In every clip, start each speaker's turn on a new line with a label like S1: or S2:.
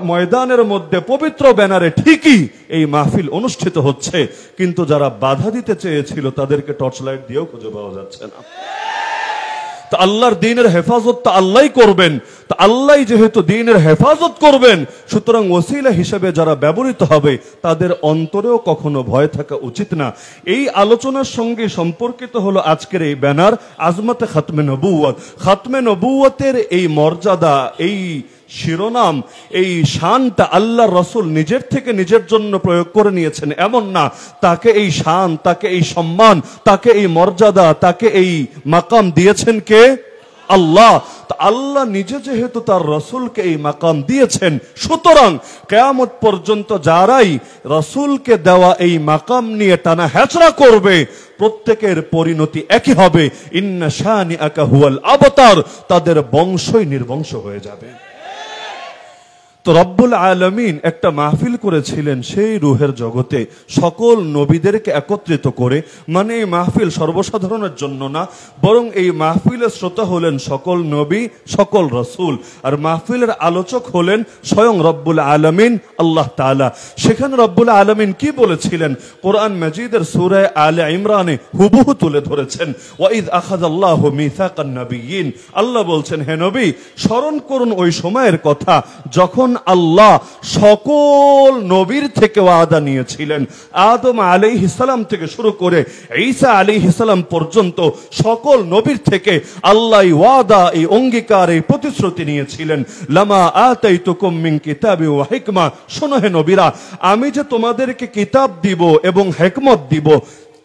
S1: ময়দানের মধ্যে পবিত্র ব্যানারে ঠিকই এই মাহফিল অনুষ্ঠিত হচ্ছে, কিন্তু যারা বাধা দিতে চেয়েছিল তাদেরকে টর্চ লাইট দিয়েও খুঁজে পাওয়া যাচ্ছে না। তো আল্লাহর দ্বীনের হেফাজত তো আল্লাহই করবেন। তো আল্লাহ যেহেতু দ্বীনের হেফাজত করবেন, সুতরাং ওসিলা হিসেবে যারা ব্যবহৃত হবে তাদের অন্তরেও কখনো ভয় থাকা উচিত না। এই আলোচনার সঙ্গে সম্পর্কিত হলো আজকের এই ব্যানার, আজমতে খাতমে নবুয়ত। খাতমে নবুয়তের এই মর্যাদা, এই শিরোনাম, এই শানটা আল্লাহর রাসূল নিজের থেকে নিজের জন্য প্রয়োগ করে নিয়েছেন এমন না। তাকে এই শান, তাকে এই সম্মান, তাকে এই মর্যাদা, তাকে এই মাকাম দিয়েছেন কে? আল্লাহ। তো আল্লাহ নিজে যেহেতু তার রাসূলকে এই মাকাম দিয়েছেন, সুতরাং কিয়ামত পর্যন্ত যারাই রাসূলকে দেওয়া এই মাকাম নিয়ে টানা হেচড়া করবে প্রত্যেকের পরিণতি একই হবে, ইন্না শানিআকা হুয়াল আবতার, তাদের বংশই নির্বংশ হয়ে যাবে। তো রব্বুল আলামিন একটা মাহফিল করেছিলেন সেই রুহের জগতে সকল নবীদেরকে একত্রিত করে। মানে এই মাহফিল সর্বসাধারণের জন্য না, বরং এই মাহফিলের শ্রোতা হলেন সকল নবী, সকল রাসূল, আর মাহফিলের আলোচক হলেন স্বয়ং রব্বুল আলামিন আল্লাহ তাআলা। সেখানে রব্বুল আলামিন কি বলেছিলেন কোরআন মাজিদের সূরা আলে ইমরানে হুবহু তুলে ধরেছেন। ওয়াইদ আখাযাল্লাহু মিসাকান নাবিয়্যিন, আল্লাহ বলছেন, হে নবী স্মরণ করুন ওই সময়ের কথা যখন আল্লাহ সকল নবীর থেকে ওয়াদা নিয়েছিলেন। আদম আলাইহিস সালাম থেকে শুরু করে ঈসা আলাইহিস সালাম পর্যন্ত সকল নবীর থেকে আল্লাহ এই ওয়াদা, এই অঙ্গীকার, এই প্রতিশ্রুতি নিয়েছিলেন। লামা আতাইতুকুম মিন কিতাবি ওয়া হিকমা, শোনো হে নবীরা, আমি যে তোমাদেরকে কিতাব দিব এবং হিকমত দিব,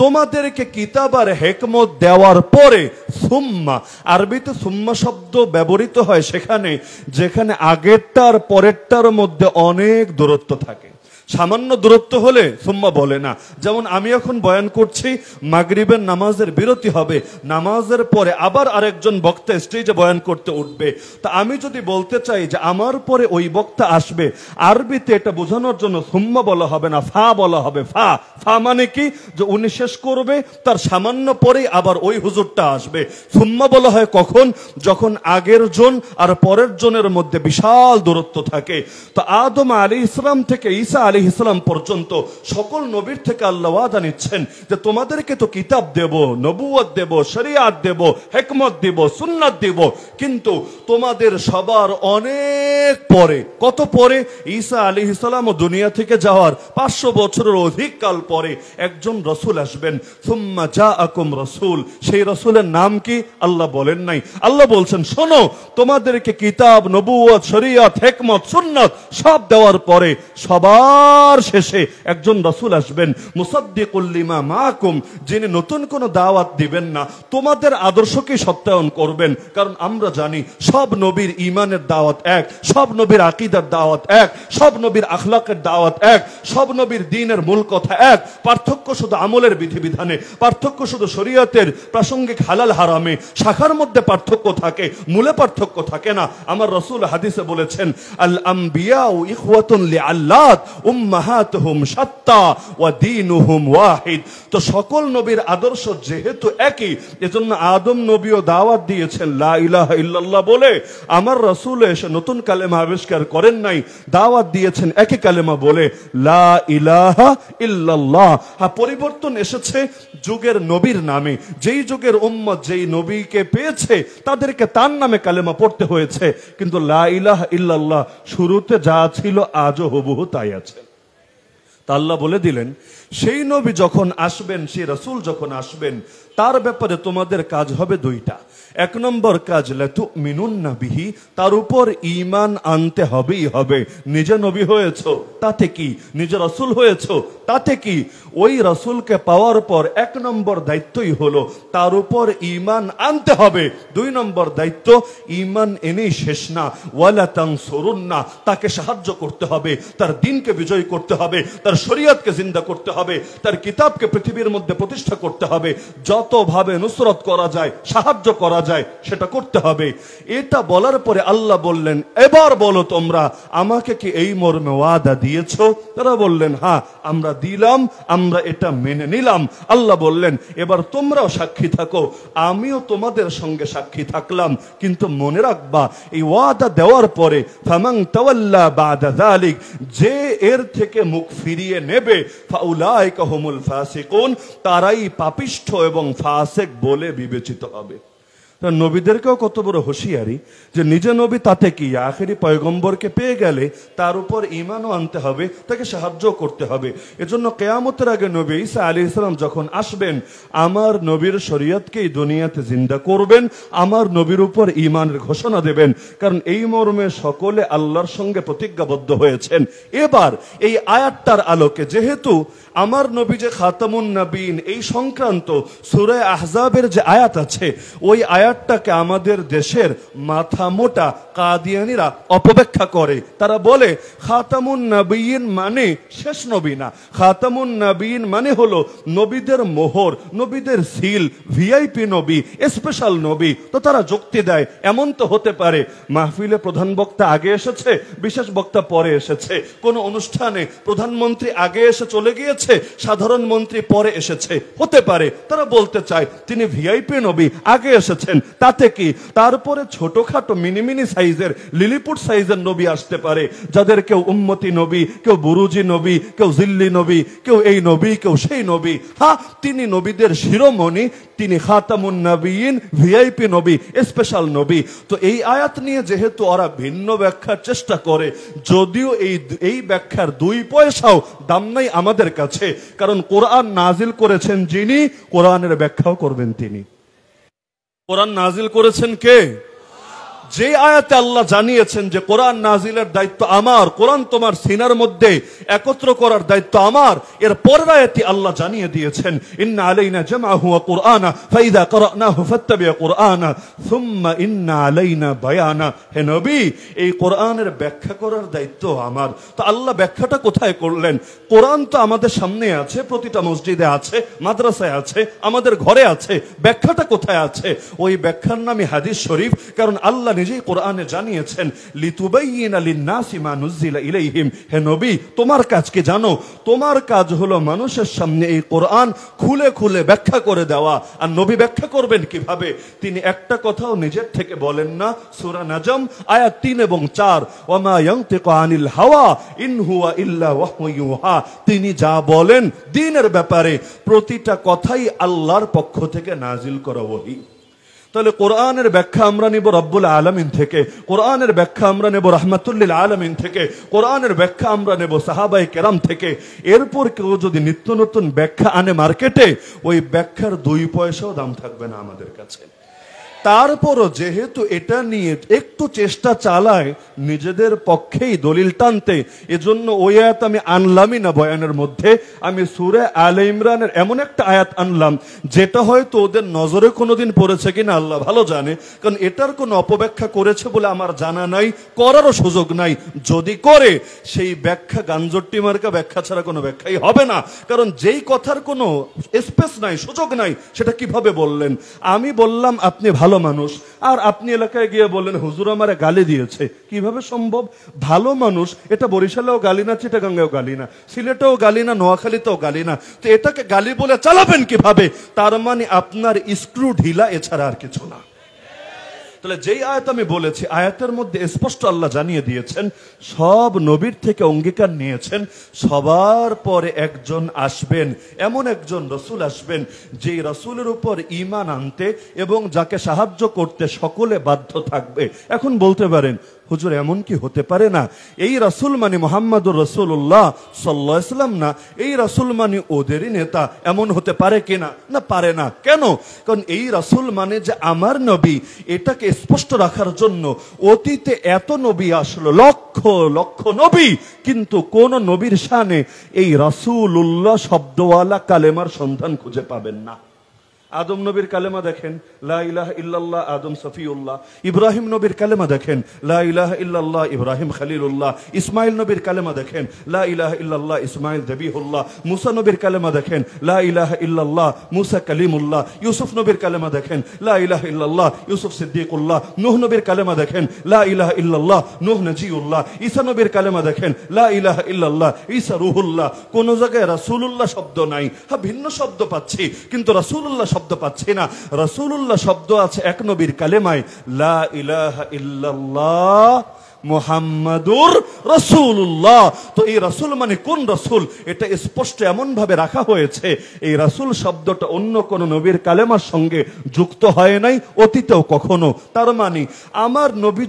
S1: তোমাদেরকে কিতাব আর হিকমত দেওয়ার পরে সুম্মা, আরবিতে সুম্মা শব্দ ব্যবহৃত হয় সেখানে যেখানে আগেরটার পরেরটার মধ্যে অনেক দূরত্ব থাকে। সামান্য দূরত্ব হলে সুম্মা বলে না। যেমন আমি এখন বয়ান করছি, মাগরিবের নামাজের বিরতি হবে, নামাজের পরে আবার আরেকজন বক্তা স্টেজে বয়ান করতে উঠবে। তা আমি যদি বলতে চাই যে আমার পরে ওই বক্তা আসবে, আরবিতে এটা বোঝানোর জন্য সুম্মা বলা হবে না, ফা বলা হবে। ফা, ফা মানে কি? যে উনি শেষ করবে, তার সামান্য পরেই আবার ওই হুজুরটা আসবে। সুম্মা বলা হয় কখন? যখন আগের জন আর পরের জনের মধ্যে বিশাল দূরত্ব থাকে। তো আদম আলাইহিস সালাম থেকে ঈসা আলাইহিস সালাম পর্যন্ত সকল নবীর থেকে আল্লাহ ওয়াদা নিচ্ছেন যে তোমাদেরকে তো কিতাব দেব, নবুয়ত দেব, শরিয়াত দেব, হিকমত দেব, সুন্নাত দেব, কিন্তু তোমাদের সবার অনেক পরে, কত পরে? ঈসা আলাইহিস সালাম দুনিয়া থেকে যাওয়ার 500 বছরের অধিক কাল পরে একজন রাসূল আসবেন। সুম্মা জাআকুম রাসূল, সেই রাসূলের নাম কি? আল্লাহ বলেন নাই। আল্লাহ বলছেন, শোনো, তোমাদেরকে কিতাব, নবুয়ত, শরিয়াত, হিকমত, সুন্নাত সব দেওয়ার পরে সবার শেষে একজন রাসূল আসবেন, মুসাদ্দিকুল লিমা মাআকুম, যিনি নতুন কোন দাওয়াত দিবেন না, তোমাদের আদর্শকে সত্যায়ন করবেন। কারণ আমরা জানি সব নবীর ঈমানের দাওয়াত এক, সব নবীর আকীদার দাওয়াত এক, সব নবীর আখলাকের দাওয়াত এক, সব নবীর দ্বীনের মূল কথা এক। পার্থক্য শুধু আমলের বিধিবিধানে, পার্থক্য শুধু শরীয়তের প্রাসঙ্গিক হালাল হারামে, শাখার মধ্যে পার্থক্য থাকে, মূলে পার্থক্য থাকে না। আমার রাসূল হাদিসে বলেছেন, আল আমবিয়াউ ইখওয়াতুন লিআল্লাত উম্মাহাতুহুম শাত্তা ওয়া দীনুহুম ওয়াহিদ। তো সকল নবীর আদর্শ যেহেতু একই, এজন্য আদম নবীও দাওয়াত দিয়েছেন লা ইলাহা ইল্লাল্লাহ বলে। আমার রাসূল এসে নতুন কালেমা আবিষ্কার করেন নাই, দাওয়াত দিয়েছেন একই কালেমা বলে, লা ইলাহা ইল্লাল্লাহ। হ্যাঁ, পরিবর্তন এসেছে যুগের নবীর নামে। যেই যুগের উম্মত যেই নবীকে পেয়েছে তাদেরকে তার নামে কালেমা পড়তে হয়েছে, কিন্তু লা ইলাহা ইল্লাল্লাহ শুরুতে যা ছিল আজও হুবহু তাই আছে। আল্লাহ বলে দিলেন, সেই নবী যখন আসবেন, সেই রাসূল যখন আসবেন, তার ব্যাপারে তোমাদের কাজ হবে দুইটা। এক নম্বর কাজ, লাতুমিনুন্না বিহি, তার উপর ঈমান আনতে হবেই হবে। নিজে নবী হয়েছো তাতে কি, নিজে রাসূল হয়েছো তাতে কি, ওই রাসূলকে পাওয়ার পর এক নম্বর দায়িত্বই হলো তার উপর ঈমান আনতে হবে। দুই নম্বর দায়িত্ব, ঈমান এনেই শেষ না, ওয়ালা তানসুরুন্না, তাকে সাহায্য করতে হবে, তার দ্বীনকে বিজয় করতে হবে, তার শরীয়তকে জিন্দা করতে হবে, তার কিতাবকে পৃথিবীর মধ্যে প্রতিষ্ঠা করতে হবে। যতভাবে নুসরত করা যায়, সাহায্য করা করা যায় সেটা করতে হবে। এটা বলার পরে আল্লাহ বললেন, এবার বলো তোমরা আমাকে কি এই মর্মে ওয়াদা দিয়েছো? তারা বললেন, হ্যাঁ আমরা দিলাম, আমরা এটা মেনে নিলাম। আল্লাহ বললেন, এবার তোমরাও সাক্ষী থাকো, আমিও তোমাদের সঙ্গে সাক্ষী থাকলাম, কিন্তু মনে রাখবা এই ওয়াদা দেওয়ার পরে ফামান তাওয়াল্লা বাদা যালিক, যে এর থেকে মুখ ফিরিয়ে নেবে, ফাউলাইকা হুমুল ফাসিকুন, তারাই পাপিষ্ঠ এবং ফাসিক বলে বিবেচিত হবে। নবীদেরকেও কত বড় হুঁশিয়ারি যে নিজে নবী তাতে কি, আখেরি পয়গম্বরকে পেয়ে গেলে তার উপর ঈমানও আনতে হবে, তাকে সাহায্য করতে হবে। এজন্য কিয়ামতের আগে নবী ঈসা আলাইহিস সালাম যখন আসবেন, আমার নবীর শরীয়তকেই দুনিয়াতে জিন্দা করবেন, আমার নবীর উপর ঈমানের ঘোষণা দেবেন, কারণ এই মর্মে সকলে আল্লাহর সঙ্গে প্রতিজ্ঞাবদ্ধ হয়েছেন। এবার এই আয়াতটার আলোকে, যেহেতু আমার নবী যে খাতামুন নবীন এই সংক্রান্ত সূরা আহজাবের যে আয়াত আছে, ওই আয়াতটাকে আমাদের দেশের মাথা মোটা কাদিয়ানীরা অপব্যাখ্যা করে। তারা বলে খাতামুন নবীন মানে শেষ নবী না, খাতামুন নবীন মানে হলো নবীদের মোহর, নবীদের সিল, ভিআইপি নবী, স্পেশাল নবী। তো তারা যুক্তি দেয়, এমন তো হতে পারে মাহফিলে প্রধান বক্তা আগে এসেছে, বিশেষ বক্তা পরে এসেছে, কোন অনুষ্ঠানে প্রধানমন্ত্রী আগে এসে চলে গিয়েছে, সাধারণ মন্ত্রী পরে এসেছে, হতে পারে। তারা বলতে চায় তিনি ভিআইপি নবী, আগে এসেছেন, তাতে কি? তারপরে ছোটখাটো মিনি মিনি সাইজের, লিলিপুট সাইজের নবী আসতে পারে, যাদের কেউ উম্মতি নবী, কেউ বুরুজি নবী, কেউ জিল্লি নবী, কেউ এই নবী, কেউ সেই নবী। হ্যাঁ, তিনি নবীদের শিরোমণি, তিনি খাতামুন নবীন, ভিআইপি নবী, স্পেশাল নবী। তো এই আয়াত নিয়ে যেহেতু ওরা ভিন্ন ব্যাখ্যার চেষ্টা করে, যদিও এই ব্যাখ্যার 2 পয়সাও দাম নাই আমাদের কাছে, কারণ কোরআন নাজিল করেছেন যিনি, কোরআনের ব্যাখ্যাও করবেন তিনি। কোরআন নাজিল করেছেন কে? যে আয়াতে আল্লাহ জানিয়েছেন যে কোরআন নাজিলের দায়িত্ব আমার, কোরআন তোমার সিনার মধ্যে একত্র করার দায়িত্ব আমার, এর পরের আয়াতে আল্লাহ জানিয়ে দিয়েছেন ইন্না আলাইনা জামআহু ওয়া কুরআনা ফাইদা ক্রানাহু ফাত্তাবি' কুরআনা সুম্মা ইন্না আলাইনা বায়ানা। হে নবী, এই কোরআনের ব্যাখ্যা করার দায়িত্ব আমার। তো আল্লাহ ব্যাখ্যাটা কোথায় করলেন? কোরআন তো আমাদের সামনে আছে, প্রতিটা মসজিদে আছে, মাদ্রাসায় আছে, আমাদের ঘরে আছে। ব্যাখ্যাটা কোথায় আছে? ওই ব্যাখ্যার নামই হাদিস শরীফ। কারণ আল্লাহ নিজেই কোরআনে জানিয়েছেন লিতুবাইয়িনা লিন-নাসি মা নুজিলা ইলাইহিম। হে নবী, তোমার কাজ কি জানো? তোমার কাজ হলো মানুষের সামনে এই কোরআন খুলে খুলে ব্যাখ্যা করে দেওয়া। আর নবী ব্যাখ্যা করবেন কিভাবে? তিনি একটা কথাও নিজের থেকে বলেন না। সূরা নাজম আয়াত 3 এবং 4, ওয়ামা ইয়ানতিকু আনিল হাওয়া ইন হুয়া ইল্লা ওয়াহয়ু ইউহা। তিনি যা বলেন দ্বীনের ব্যাপারে, প্রতিটা কথাই আল্লাহর পক্ষ থেকে নাজিল করা ওহী। তাহলে কোরআনের ব্যাখ্যা আমরা নেব রব্বুল আলামিন থেকে, কোরআনের ব্যাখ্যা আমরা নেব রাহমাতুল লিল আলামিন থেকে, কোরআনের ব্যাখ্যা আমরা নেব সাহাবায়ে কেরাম থেকে। এরপর কেউ যদি নিত্য নতুন ব্যাখ্যা আনে মার্কেটে, ওই ব্যাখ্যার 2 পয়সাও দাম থাকবে না আমাদের কাছে। তারপরও যেহেতু এটা নিয়ে একটু চেষ্টা চালায় নিজেদের পক্ষেই দলিল টানতে, এজন্য ওই আয়াত আমি আনলামই না বয়ানের মধ্যে। আমি সূরা আলে ইমরানের এমন একটা আয়াত আনলাম যেটা হয়তো ওদের নজরে কোনোদিন পড়েছে কিনা আল্লাহ ভালো জানে, কারণ এটার কোনো অপব্যাখ্যা করেছে বলে আমার জানা নাই, করারও সুযোগ নাই। যদি করে, সেই ব্যাখ্যা গাঞ্জট্টি মার্কা ব্যাখ্যা ছাড়া কোনো ব্যাখ্যাই হবে না। কারণ যেই কথার কোনো স্পেস নাই, সুযোগ নাই, সেটা কিভাবে বললেন? আমি বললাম আপনি ভালো মানুষ, আর আপনি এলাকায় গিয়ে বললেন হুজুর আমারে গালি দিয়েছে। কিভাবে সম্ভব? ভালো মানুষ এটা বরিশালেও গালি না, চিটাগাঙ্গেও গালি না, সিলেটেও গালি না, নোয়াখালীতেও গালি না। তো এটাকে গালি বলে চালাবেন কিভাবে? তার মানে আপনার স্ক্রু ঢিলা, এছাড়া আর কিছু না। তাহলে যেই আয়াত আমি বলেছি, আয়াতের মধ্যে স্পষ্ট আল্লাহ জানিয়ে দিয়েছেন সব নবীর থেকে অঙ্গীকার নিয়েছেন সবার পরে একজন আসবেন, এমন একজন রসুল আসবেন যেই রসুলের উপর ঈমান আনতে এবং যাকে সাহায্য করতে সকলে বাধ্য থাকবে। এখন বলতে পারেন হুজুর এমন কি হতে পারে না? এই রাসূল মানে মুহাম্মদুর রাসূলুল্লাহ সাল্লাল্লাহু আলাইহি ওয়াসাল্লাম না, এই রাসূল মানে ওদেরই নেতা, এমন হতে পারে কিনা? না, পারে না। কেন? কারণ এই রাসূল মানে যে আমার নবী, এটাকে স্পষ্ট রাখার জন্য অতীতে এত নবী আসলো, লক্ষ লক্ষ নবী, কিন্তু কোন নবীর শানে এই রাসূলুল্লাহ শব্দওয়ালা কালেমার সন্ধান খুঁজে পাবেন না। আদম নবীর কালেমা দেখেন, লা ইলাহা ইল্লাল্লাহ আদম সফিউল্লাহ। ইব্রাহিম নবীর কালেমা দেখেন, লা ইলাহা ইল্লাল্লাহ ইব্রাহিম খলিলুল্লাহ। ইসমাইল নবীর কালেমা দেখেন, লা ইলাহা ইল্লাল্লাহ ইসমাইল দবিহুল্লাহ। মুসা নবীর কালেমা দেখেন, লা ইলাহা ইল্লাল্লাহ মুসা কালিমুল্লাহ। ইউসুফ নবীর কালেমা দেখেন, লা ইলাহা ইল্লাল্লাহ ইউসুফ সিদ্দিকুল্লাহ। নূহ নবীর কালেমা দেখেন, লা ইলাহা ইল্লাল্লাহ নূহ নজিউল্লাহ। ঈসা নবীর কালেমা দেখেন, লা ইলাহা ইল্লাল্লাহ ঈসা রূহুল্লাহ। কোন জায়গায় রাসূলুল্লাহ শব্দ নাই, হ্যাঁ ভিন্ন শব্দ পাচ্ছি, কিন্তু রাসূলুল্লাহ শব্দ পাচ্ছি না। রাসূলুল্লাহ শব্দ আছে এক নবীর কালেমায়, লা ইলাহা ইল্লাল্লাহ মুহাম্মাদুর রাসূলুল্লাহ। তো এই রাসূল মানে কোন রাসূল, এটা স্পষ্ট এমন ভাবে রাখা হয়েছে, এই রাসূল শব্দটা অন্য কোন নবীর কালেমার সঙ্গে যুক্ত হয় নাই অতীতেও কখনো। তার মানে আমার নবী